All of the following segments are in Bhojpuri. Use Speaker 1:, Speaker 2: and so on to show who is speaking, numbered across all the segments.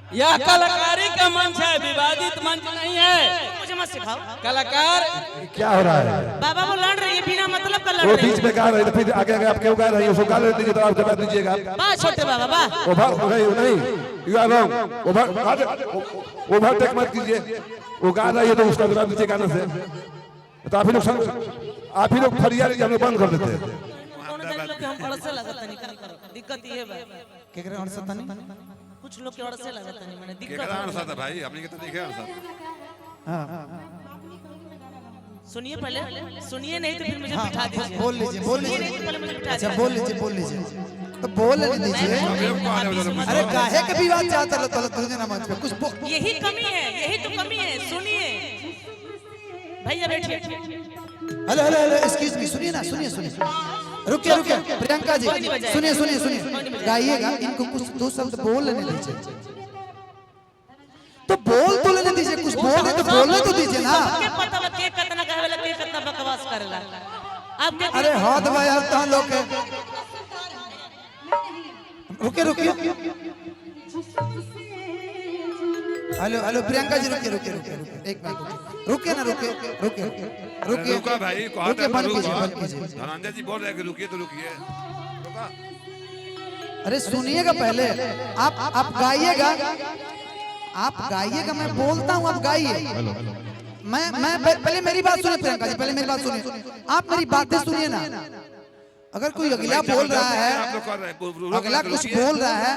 Speaker 1: यह कलाकारी का मंच है, विवादित मंच नहीं है।
Speaker 2: मुझे मत सिखाओ।
Speaker 1: कलाकार
Speaker 3: क्या हो रहा है?
Speaker 2: बाबा वो लड़ रही है बिना मतलब का लड़
Speaker 3: वो
Speaker 2: रही
Speaker 3: बीच में गा रहे थे, फिर आगे आगे आप क्यों गा रही हैं? उसको गा लेने दीजिए, तो आप जवाब दीजिएगा।
Speaker 2: वाह छोटे बाबा वाह।
Speaker 3: नहीं, यू आर रॉन्ग। ओवरटेक मत कीजिए। वो गा रही है तो उसका जवाब दीजिए गाना से। तो आप ही लोग फरियाद हम लोग बंद कर देते हैं।
Speaker 2: हम अड़से लगता नहीं करो, दिक्कत ये है
Speaker 4: केकरे अड़सता नहीं,
Speaker 2: कुछ लोग के अड़से लगता नहीं, मैंने दिक्कत
Speaker 5: केकरा अड़सता भाई, हमने के तो देखे अड़सता।
Speaker 2: सुनिए पहले, सुनिए नहीं तो फिर मुझे बिठा दीजिए।
Speaker 4: बोल लीजिए, बोल
Speaker 2: सुनिए
Speaker 4: लीजिए।
Speaker 2: नहीं तो पहले मुझे बिठा
Speaker 4: अच्छा
Speaker 2: दीजिए।
Speaker 4: बोल लीजिए, तो बोल दीजिए। अरे काहे के विवाद चाहता लो तो तुझे ना मंच पे कुछ
Speaker 2: यही कमी है, यही तो कमी है। सुनिए भैया बैठिए।
Speaker 4: Hello hello hello, excuse me, सुनिए ना, सुनिए। रुकिए प्रियंका जी, सुनिए। गाइएगा, इनको कुछ दो शब्द बोल लेने दीजिए। तो बोल तो लेने दीजिए, कुछ बोल रहे तो बोलने तो दीजिए ना।
Speaker 2: के पता बा के कितना कहवेला, के कितना बकवास करेला। अब क्या
Speaker 4: अरे हाथ भाई यार तहां लोग के रुकिए। हेलो प्रियंका जी, रुकिए एक मिनट, रुकिए ना, रुकिए
Speaker 5: रुका भाई,
Speaker 4: रुकिए, बंद कीजिए।
Speaker 5: धनंजय जी बोल रहे हैं कि रुकिए तो रुकिए। रुका।
Speaker 4: अरे सुनिएगा पहले, आप गाइएगा, मैं बोलता हूँ, आप गाइए। मैं पहले मेरी बात सुनिए प्रियंका जी, पहले मेरी बात सुनिए। आप मेरी बातें सुनिए ना। अगर कोई अगला बोल रहा है, अगला कुछ बोल रहा है,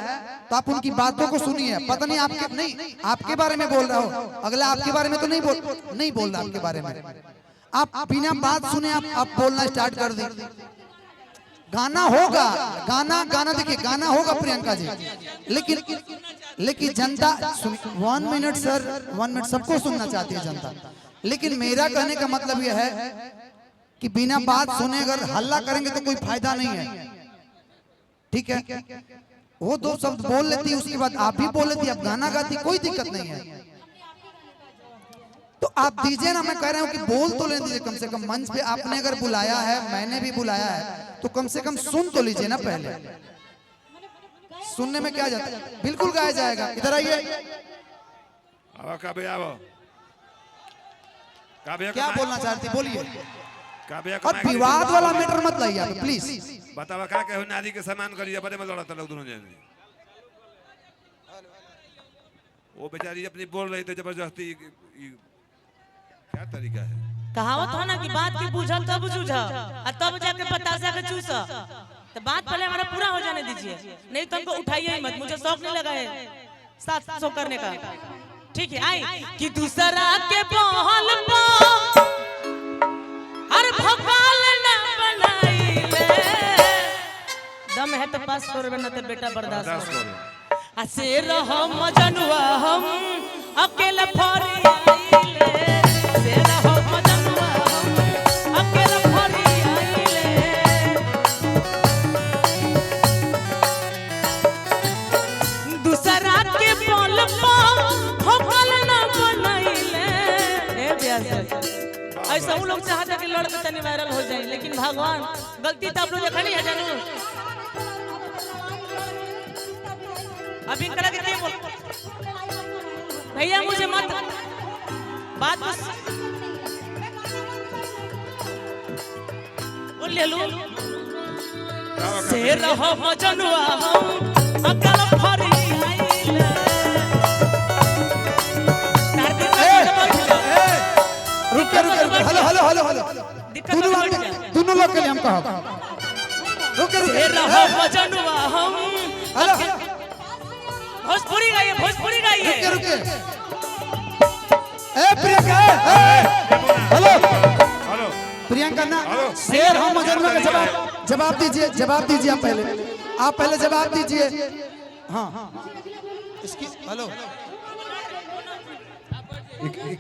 Speaker 4: तो आप उनकी बातों को सुनिए। पता नहीं आपके बारे में बोल रहा हो, अगला आपके बारे में तो नहीं बोल रहा आपके बारे में। आप बिना बात सुने आप बोलना स्टार्ट कर दी। गाना होगा, गाना देखिए, गाना होगा प्रियंका जी, लेकिन जनता 1 मिनट सर, 1 मिनट, सबको सुनना चाहती है जनता। लेकिन मेरा कहने का मतलब यह है कि बिना बात सुने अगर हल्ला करेंगे तो कोई फायदा नहीं है, ठीक है? वो 2 शब्द बोल लेती, उसके बाद आप भी बोल लेती, आप गाना गाती, कोई दिक्कत नहीं है। तो आप दीजिए ना, मैं कह रहा हूँ कि बोल तो लेने दीजिए कम से कम। मंच पे आपने अगर बुलाया है, मैंने भी बुलाया है, तो कम से कम सुन तो लीजिए ना पहले। सुनने में क्या जाता है, बिल्कुल गाया जाएगा। इधर आइए। क्या बोलना चाहती, बोलिए। और विवाद वाला मैटर मत लाइए आप, प्लीज।
Speaker 5: बतावा का कहो, नारी के सम्मान करिए, बड़े में लड़ता लोग दोनों जने। वो बेचारी अपनी बोल रही थी जबरदस्ती, क्या तरीका है?
Speaker 2: कहावत हो ना कि बात की बूझा तब जूझा, और तब जाके बतासा के चूसा। तो बात पहले हमारा पूरा हो जाने दीजिए, नहीं तो हमको उठाइए ही मत। मुझे शौक नहीं लगा है 700 करने का, ठीक है? आई कि दूसरा के बहल पा अरे भोकाल ना बनाइले, दम है तो पास करो, ना तो बेटा बर्दाश्त करो। हसे रहो मजनुआ, हम अकेला फरी आइले। से रहो मजनुआ, हम अकेला फरी आइले। दूसरा के बोल पा भोकाल ना बनाइले। ए ब्यास, ऐसा वो लोग चाहते कि लड़के तनी वायरल हो जाए, लेकिन भगवान गलती तो आप लोग देखा नहीं है जानू। अभी करा के क्या बोल भैया, मुझे मत बात बोल ले लो। से रहो मजनुआ, हम अकल फरी आइले।
Speaker 4: रुकिए। हेलो, दोनों लोग के लिए हम कहा, रुकिए।
Speaker 2: रहो मजनुआ, हम भोजपुरी गाइए।
Speaker 4: रुकिए। ए प्रियंका, हेलो प्रियंका ना, शेर हम मजनुआ का जवाब दीजिए। आप पहले जवाब दीजिए। हाँ, इसकी हेलो,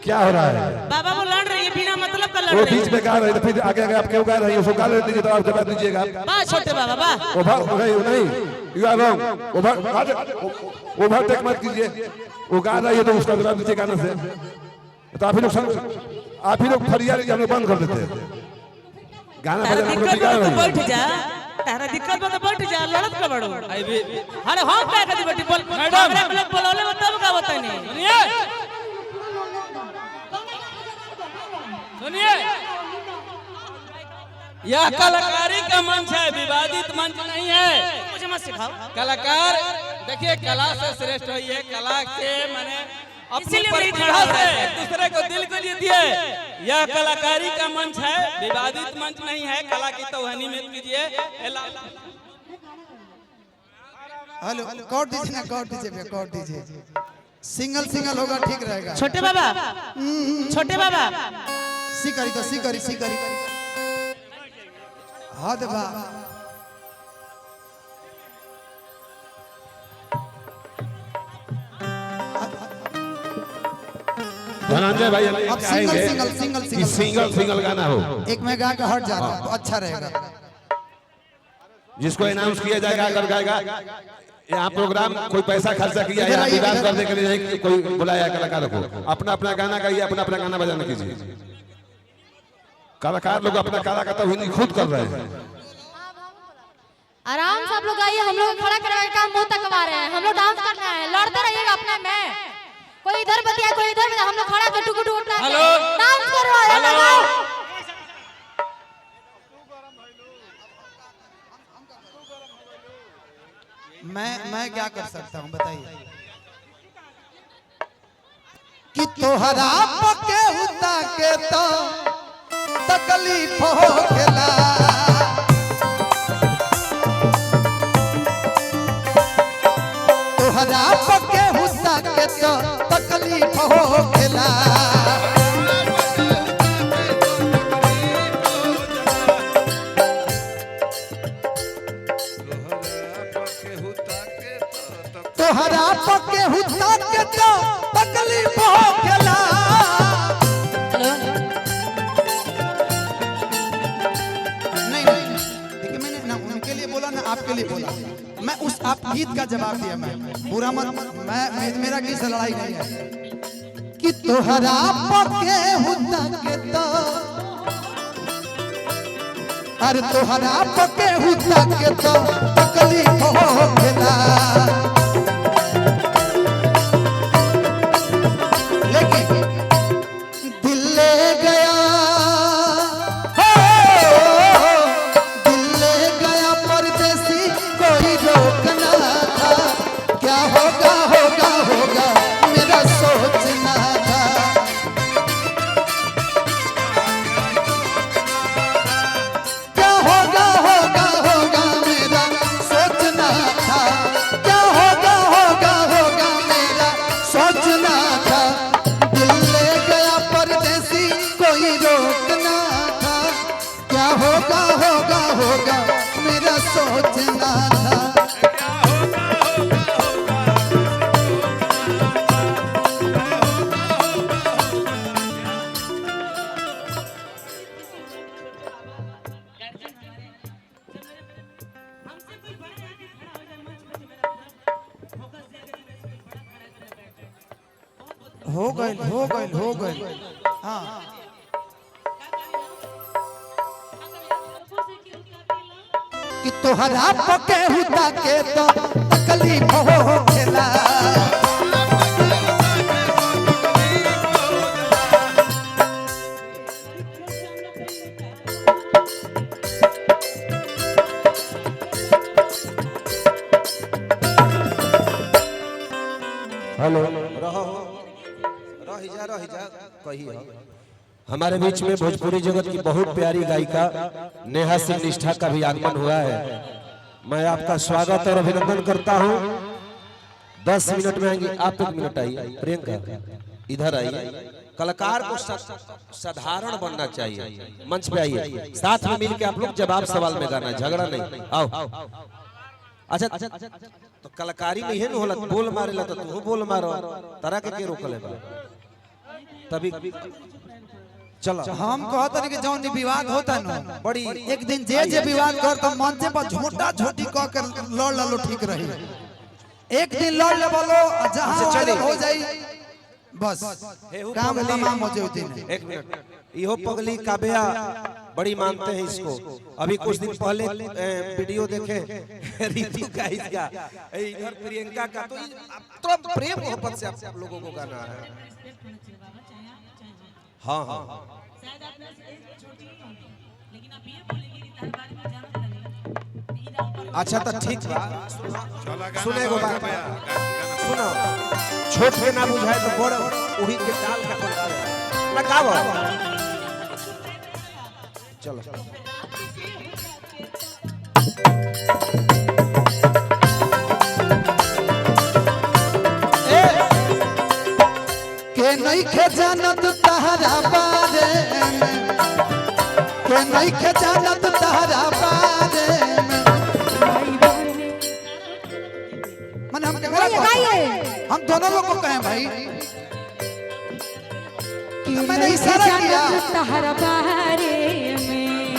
Speaker 3: क्या हो रहा है?
Speaker 2: बाबा वो लड़ रही है बिना मतलब का लड़
Speaker 3: वो
Speaker 2: रही
Speaker 3: बीच में गा रहे थे, फिर आगे आगे आप क्यों गा रही हैं? उसको गा लेने दीजिए, तो आप जवाब दीजिएगा।
Speaker 2: वाह छोटे बाबा वाह।
Speaker 3: नहीं, यू आर रॉन्ग। ओवरटेक मत कीजिए। वो गा रही है तो उसका जवाब दीजिए गाना से। तो आप ही लोग फरियाद हम लोग बंद कर देते हैं। गाना बजाना
Speaker 2: बैठ जा, तारा दिक्कत बा तो बैठ जा, लड़त का बड़ो। अरे हम क्या कर दी बेटी, बोल मैडम बोलले तब का
Speaker 1: सुनिए, यह कलाकारी का मंच है, विवादित मंच नहीं है।
Speaker 2: मुझे मत सिखाओ।
Speaker 1: कलाकार देखिए कला से श्रेष्ठ हुई है, कला से मैंने अपनी
Speaker 2: इसीलिए मेरी
Speaker 1: प्रतिभा
Speaker 2: खड़ा
Speaker 1: से
Speaker 2: है।
Speaker 1: दूसरे को दिल को जीतिए। यह कलाकारी का मंच है, विवादित मंच नहीं है। कला की तोहनी में कीजिए।
Speaker 4: हेलो कॉर्ड दीजिए ना, कॉर्ड दीजिए भैया, कॉर्ड दीजिए। सिंगल सिंगल होगा ठीक रहेगा।
Speaker 2: छोटे बाबा, छोटे बाबा,
Speaker 4: सी करी तो सी करी, सी करी। हाँ दे बा
Speaker 3: धनंजय भाई
Speaker 4: अब सिंगल सिंगल सिंगल
Speaker 3: कि सिंगल सिंगल गाना हो,
Speaker 4: एक में गा के हट जा रहा है तो अच्छा रहेगा।
Speaker 3: जिसको अनाउंस किया जाएगा अगर गाएगा। यहाँ प्रोग्राम कोई पैसा खर्चा किया है, विवाद करने के लिए नहीं कोई बुलाया कलाकार को। अपना अपना गाना गाइए, अपना अपना गाना बजाना कीजिए। कलाकार लोग अपना कला का तौहीन खुद कर रहे हैं।
Speaker 6: आराम से आप लोग आइए, हम लोग खड़ा करने का काम मुंह तकवा रहे हैं। हम लोग डांस करना है, लड़ते रहिएगा अपने में। कोई इधर बतिया, कोई इधर बतिया, हम लोग खड़ा कर टुकु टुकु उठना
Speaker 1: हेलो।
Speaker 6: डांस करो।
Speaker 1: हेलो।
Speaker 4: मैं क्या कर सकता हूँ बताइए। कि तोहरा पके हुता के तो तकलीफ हो गेला। तोहरा पके हुता के तो तकलीफ हो गेला। तोहरा पके हुता के तो तकलीफ हो गेला। नहीं देखिए, मैंने ना उनके लिए बोला ना आपके लिए बोला। मैं उस आप गीत का जवाब दिया। मैं बुरा मत, मेरा गीत से लड़ाई नहीं है। कि तोहरा पके हुता के तो, अरे तोहरा पके हुता के तो तकलीफ हो गेला। दिल ले गया, हो दिल ले गया परदेसी, कोई रोकना था। क्या होगा होगा होगा मेरा सोचना था। क्या होगा होगा होगा मेरा सोचना था। क्या होगा होगा होगा मेरा सोचना था। दिल ले गया परदेसी, कोई रोकना था। क्या होगा होगा होगा मेरा सोचना था। हो गए हो गए हो गए। हाँ कि तोहरा पके हुता के तो तकलीफ हो गेला।
Speaker 3: हेलो,
Speaker 7: रही जा कही हो। हमारे बीच में भोजपुरी जगत की बहुत प्यारी गायिका नेहा सिंह निष्ठा का भी आगमन हुआ है। मैं आपका स्वागत और अभिनंदन करता हूं। 10 मिनट में आएंगे, आप 1 मिनट आइए। प्रियंका इधर आइए। कलाकार को साधारण बनना चाहिए। मंच पे आइए, साथ में मिलकर आप लोग जवाब सवाल में गाना, झगड़ा नहीं। आओ। अच्छा तो कलाकारी में है होला, बोल मारेला तो तू बोल मारो, तरह के रोकले बा तभी। चलो
Speaker 4: हम कहते कि जौन विवाद होता न
Speaker 7: बड़ी
Speaker 4: एक दिन जे विवाद कर तो मंच पर झोटा झोटी कह कर लड़ लो ठीक रही। एक दिन लड़ ले बोलो, जहां
Speaker 7: चले
Speaker 4: हो जाई बस काम तमाम हो जाए।
Speaker 7: 1 मिनट। इहो पगली काव्या बड़ी मानते हैं इसको। अभी कुछ दिन पहले वीडियो देखे रितु का इसका इधर प्रियंका का, तो तुरंत प्रेम मोहब्बत से आप लोगों को गाना है। हाँ हाँ अच्छा तो ठीक बा, सुने को बात सुनो, छोट के ना बुझाए तो बड़ वही के डाल का ना गाओ। चलो
Speaker 4: के नहीं खे जानत तहरा बारे में, के नहीं खे जानत तहरा बारे में। मन हम कैमरा हम दोनों लोग को कहें भाई, मैंने इशारा किया
Speaker 8: तहरा बारे में,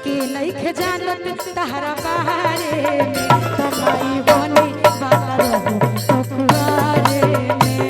Speaker 8: के नहीं खे जानत तहरा बारे में, तमाई बने वाला रहो तो कुआरे में।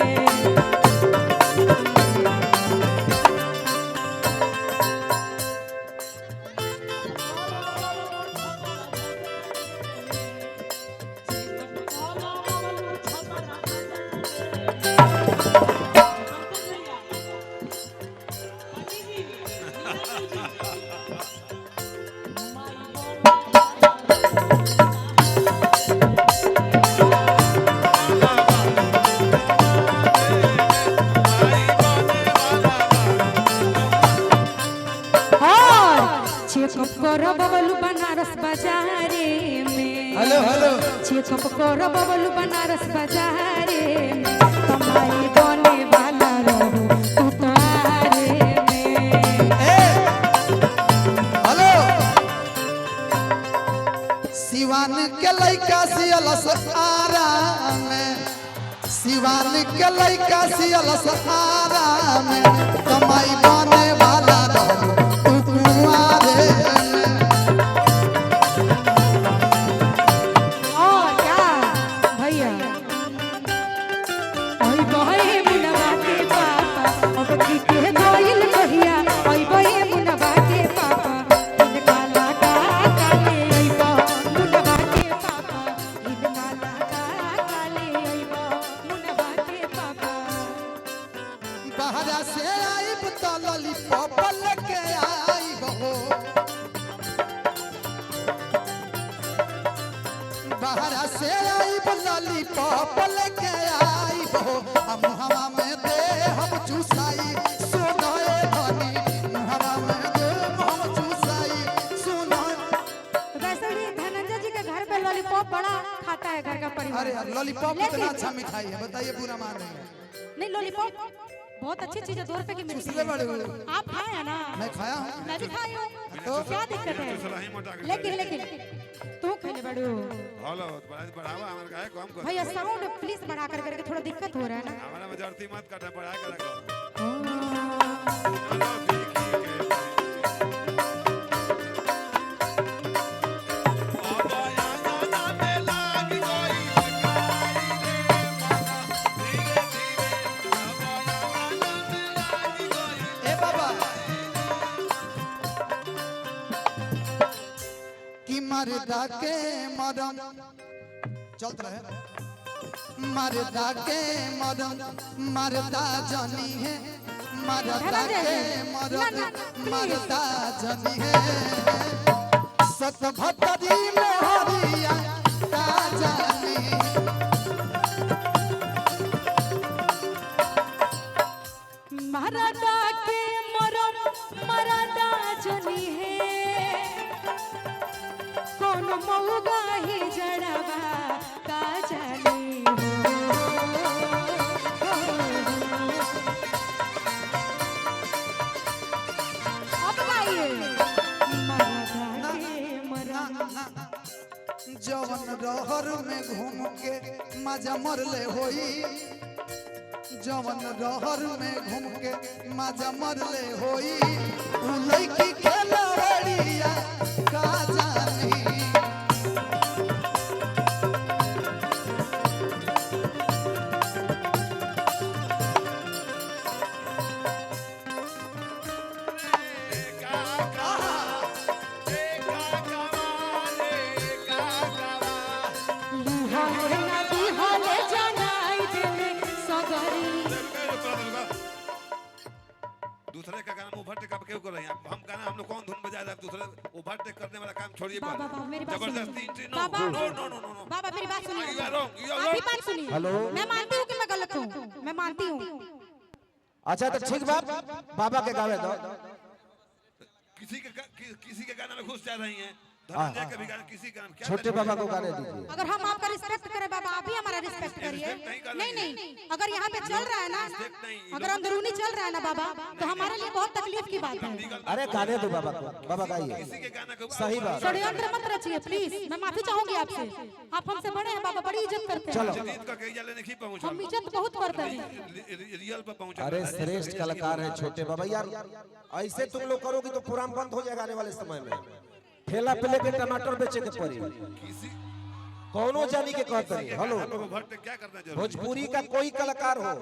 Speaker 8: चेकअप करो बबलू बनारस बाजारे में,
Speaker 4: हेलो हेलो
Speaker 8: चेकअप करो बबलू बनारस बाजारे में, कमाई बने वाला रहो तू तारे में।
Speaker 4: हेलो सिवान के लइका सियलस आराम में, सिवान के लइका सियलस आराम में, कमाई बने वाला रहो तू कुआरे में।
Speaker 8: और क्या भैया ओई बहे मुनवा के पापा, अब की के गोइल कहिया ओई बहे मुनवा के पापा, इन काला का काले ओई बा मुनवा के पापा, इन काला का काले ओई बा मुनवा के पापा।
Speaker 4: बाहरा से आइब तो लॉलीपॉप लेके आइब हो, बाहरा से आइब लॉलीपॉप लेके आइब हो, हम मुहवा में दे हम चूसाई सुनाए धनी, मुहवा में दे हम चूसाई सुनाए।
Speaker 8: वैसे भी धनंजय जी के घर पे लॉलीपॉप बड़ा खाता है घर का परिवार।
Speaker 4: अरे यार लॉलीपॉप इतना अच्छा मिठाई है, बताइए बुरा मान रहे हैं।
Speaker 8: नहीं लॉलीपॉप बहुत अच्छी चीज है, 2 रुपए की मिलती
Speaker 4: इसलिए
Speaker 8: है।
Speaker 4: बड़े
Speaker 8: आप खाए हैं ना?
Speaker 4: मैं खाया हूँ।
Speaker 8: मैं भी खाई हूँ,
Speaker 4: तो
Speaker 8: क्या दिक्कत है? लेकिन तू खाने बड़ो
Speaker 5: हेलो बढ़ावा हमारे काहे कम कर
Speaker 8: भैया, साउंड प्लीज बढ़ा कर करके थोड़ा दिक्कत हो रहा है ना।
Speaker 5: हमारा मजरती मत करना बढ़ा के रखो।
Speaker 4: ए बाबा कि मर्दा के मरम चलत रहे, मर्दा के मरम मर्दा जानी है, मर्दा के मरम मर्दा जानी है, सत भतरी में हरिया का जानी।
Speaker 8: मरदा के मरम मरदा जनी है, कौन मऊगा ही जड़वा का जानी हो। अब गाइए मरदा के मरम।
Speaker 4: जवन रहर में घूम के मजा मरले होई, जवन रहर में घूम के मजा मरले होई, उ लइकी खेलवड़िया का जानी।
Speaker 5: का दूसरे का गाना ओवरटेक आप क्यों कर रहे हैं? हम गाना हम लोग कौन धुन बजा रहे हैं? दूसरे ओवरटेक करने वाला काम छोड़िए।
Speaker 8: बाबा मेरी बात
Speaker 5: जबरदस्ती
Speaker 8: सुनिए।
Speaker 5: नो
Speaker 8: बाबा
Speaker 5: नो नो नो नो
Speaker 8: बाबा मेरी बात सुनिए।
Speaker 5: You are wrong, you are
Speaker 8: आप ही
Speaker 5: wrong.
Speaker 8: बात सुनिए।
Speaker 7: हेलो।
Speaker 8: मैं मानती हूँ कि मैं गलत हूँ, मैं मानती हूँ।
Speaker 7: अच्छा तो ठीक बात, बाबा के गावे दो।
Speaker 5: किसी के गाना में घुस जा रही हैं। धनंजय के भी गाना, किसी गाना क्या
Speaker 7: छोटे बाबा को गाने दीजिए।
Speaker 8: अगर हम आपका रिस्पेक्ट करें बाबा, आप भी हमारा रिस्पेक्ट करिए। नहीं, अगर यहाँ पे चल रहा है ना, अगर अंदरूनी चल रहा है ना बाबा, तो हमारे लिए बहुत तकलीफ की बात है।
Speaker 7: अरे गाने दो बाबा को, बाबा गाइए।
Speaker 5: किसी के गाना को
Speaker 7: सही बात।
Speaker 8: षड्यंत्र मत रचिए प्लीज, मैं माफी चाहूंगी आपसे। आप हमसे बड़े हैं बाबा, बड़ी इज्जत करते हैं।
Speaker 7: चलो।
Speaker 5: जदीद का कहीं जाले नहीं पहुंचा।
Speaker 8: हम इज्जत बहुत करते हैं।
Speaker 5: रियल पर पहुंचा।
Speaker 7: अरे श्रेष्ठ कलाकार है छोटे बाबा यार, ऐसे तुम लोग करोगे तो प्रोग्राम बंद हो जाएगा आने वाले समय में। ठेला पे लेके टमाटर बेचे के पड़ी,
Speaker 5: किसी
Speaker 7: कौनो जानी के कहते हैं। हेलो,
Speaker 5: ओवरटेक क्या करना जरूरी?
Speaker 7: भोजपुरी का कोई कलाकार हो,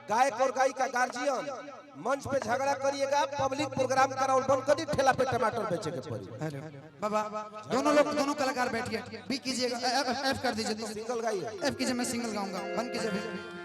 Speaker 7: गायक और गायिका, गार्जियन, मंच पे झगड़ा करिएगा, पब्लिक प्रोग्राम कराओ बंद कर दी, ठेला पे टमाटर बेचे के पड़ी।
Speaker 4: बाबा दोनों लोग, दोनों कलाकार बैठिए, बी कीजिएगा, एफ कर दीजिए,
Speaker 7: सिंगल गाइए।
Speaker 4: एफ कीजिए, मैं सिंगल गाऊंगा, बंद कीजिए।